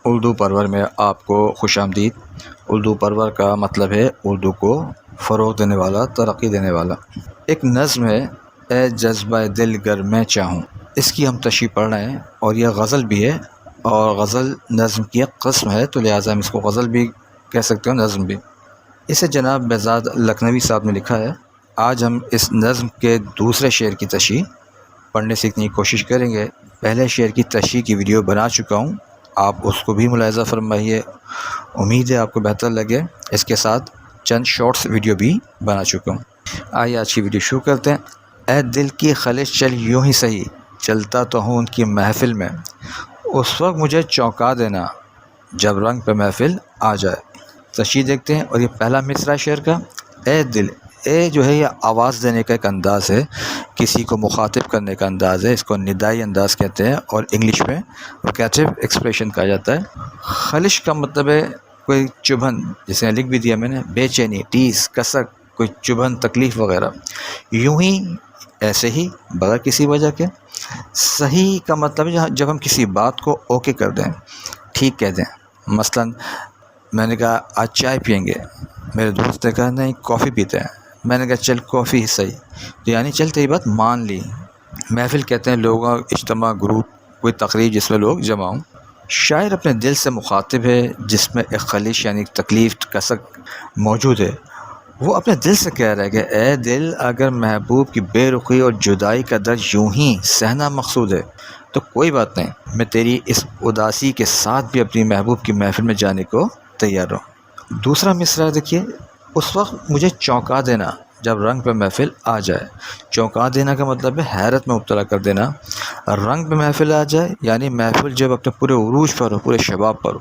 اردو پرور میں آپ کو خوش آمدید۔ اردو پرور کا مطلب ہے اردو کو فروغ دینے والا، ترقی دینے والا۔ ایک نظم ہے، اے جذبہ دل گر میں چاہوں، اس کی ہم تشریح پڑھ رہے ہیں، اور یہ غزل بھی ہے، اور غزل نظم کی ایک قسم ہے، تو لہٰذا ہم اس کو غزل بھی کہہ سکتے ہیں، نظم بھی۔ اسے جناب بہزاد لکھنوی صاحب نے لکھا ہے۔ آج ہم اس نظم کے دوسرے شعر کی تشریح پڑھنے سیکھنے کی کوشش کریں گے۔ پہلے شعر کی تشریح کی ویڈیو بنا چکا ہوں، آپ اس کو بھی ملاحظہ فرمائیے، امید ہے آپ کو بہتر لگے۔ اس کے ساتھ چند شارٹس ویڈیو بھی بنا چکا ہوں۔ آئیے آج کی ویڈیو شروع کرتے ہیں۔ اے دل کی خلش چل یوں ہی سہی، چلتا تو ہوں ان کی محفل میں، اس وقت مجھے چونکا دینا جب رنگ پہ محفل آ جائے۔ تشریح دیکھتے ہیں، اور یہ پہلا مصرع شعر کا، اے دل۔ اے جو ہے یہ آواز دینے کا ایک انداز ہے، کسی کو مخاطب کرنے کا انداز ہے، اس کو ندائی انداز کہتے ہیں، اور انگلش میں ووکیٹیو ایکسپریشن کہا جاتا ہے۔ خلش کا مطلب ہے کوئی چبھن، جسے لکھ بھی دیا میں نے، بے چینی، ٹیس، کسک، کوئی چبھن، تکلیف وغیرہ۔ یوں ہی، ایسے ہی، بغیر کسی وجہ کے۔ صحیح کا مطلب ہے جب ہم کسی بات کو اوکے کر دیں، ٹھیک کہہ دیں۔ مثلا میں نے کہا آج چائے پئیں گے، میرے دوست نے کہا نہیں کافی پیتے ہیں، میں نے کہا چل کافی ہی صحیح، تو یعنی چل تیری بات مان لی۔ محفل کہتے ہیں لوگوں کا اجتماع، گروپ، کوئی تقریب جس میں لوگ جمع ہوں۔ شاعر اپنے دل سے مخاطب ہے، جس میں ایک خلش یعنی تکلیف، کسک موجود ہے۔ وہ اپنے دل سے کہہ رہا ہے کہ اے دل، اگر محبوب کی بے رخی اور جدائی کا درد یوں ہی سہنا مقصود ہے تو کوئی بات نہیں، میں تیری اس اداسی کے ساتھ بھی اپنی محبوب کی محفل میں جانے کو تیار ہوں۔ دوسرا مصرع دیکھیے، اس وقت مجھے چونکا دینا جب رنگ پہ محفل آ جائے۔ چونکا دینا کا مطلب ہے حیرت میں مبتلا کر دینا۔ رنگ پہ محفل آ جائے یعنی محفل جب اپنے پورے عروج پر ہو، پورے شباب پر ہو۔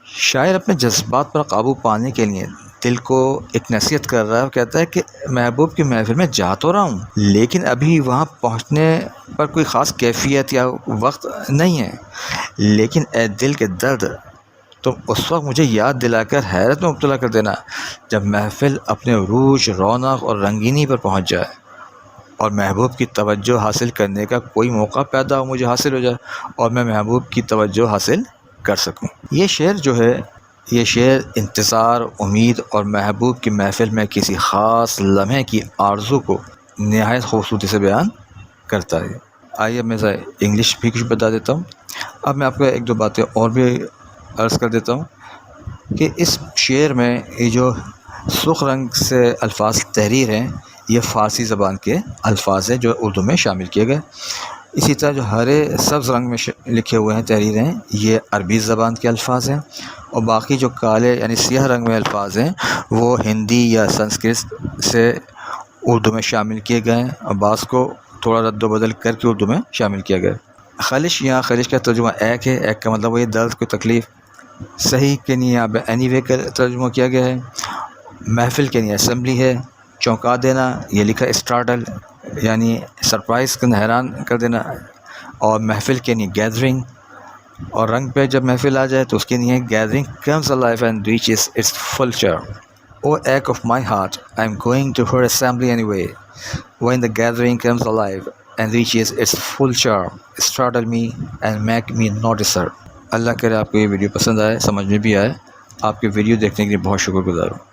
شاعر اپنے جذبات پر قابو پانے کے لیے دل کو ایک نصیحت کر رہا ہے، وہ کہتا ہے کہ محبوب کی محفل میں جا تو رہا ہوں، لیکن ابھی وہاں پہنچنے پر کوئی خاص کیفیت یا وقت نہیں ہے، لیکن اے دل کے درد، تم اس وقت مجھے یاد دلا کر حیرت میں مبتلا کر دینا جب محفل اپنے عروج، رونق اور رنگینی پر پہنچ جائے، اور محبوب کی توجہ حاصل کرنے کا کوئی موقع پیدا ہو، مجھے حاصل ہو جائے، اور میں محبوب کی توجہ حاصل کر سکوں۔ یہ شعر جو ہے، یہ شعر انتظار، امید اور محبوب کی محفل میں کسی خاص لمحے کی آرزو کو نہایت خوبصورتی سے بیان کرتا ہے۔ آئیے میں انگلش بھی کچھ بتا دیتا ہوں۔ اب میں آپ کو ایک دو باتیں اور بھی عرض کر دیتا ہوں کہ اس شعر میں یہ جو سرخ رنگ سے الفاظ تحریر ہیں، یہ فارسی زبان کے الفاظ ہیں جو اردو میں شامل کیے گئے۔ اسی طرح جو ہرے سبز رنگ میں لکھے ہوئے ہیں تحریریں ہیں، یہ عربی زبان کے الفاظ ہیں، اور باقی جو کالے یعنی سیاہ رنگ میں الفاظ ہیں وہ ہندی یا سنسکرت سے اردو میں شامل کیے گئے ہیں، اور بعض کو تھوڑا رد و بدل کر کے اردو میں شامل کیا گیا ہے۔ خلش، یہاں خلش کا ترجمہ ایک ہے، ایک کا مطلب وہ یہ درد، کوئی تکلیف۔ صحیح کے لیے یہاں پہ اینی وے کا ترجمہ کیا گیا ہے۔ محفل کے لیے اسمبلی ہے۔ چونکا دینا، یہ لکھا اسٹارٹل یعنی سرپرائز کرنا، حیران کر دینا، اور محفل کے لیے گیدرنگ، اور رنگ پہ جب محفل آ جائے تو اس کے لیے gathering comes alive and reaches its full charm. Oh ache of my heart, I'm going to her assembly anyway. When the gathering comes alive and reaches its full charm, startle me and make me notice her. اللہ کرے آپ کو یہ video پسند آئے، سمجھ میں بھی آئے۔ آپ کے ویڈیو دیکھنے کے لیے بہت شکر گزار ہوں۔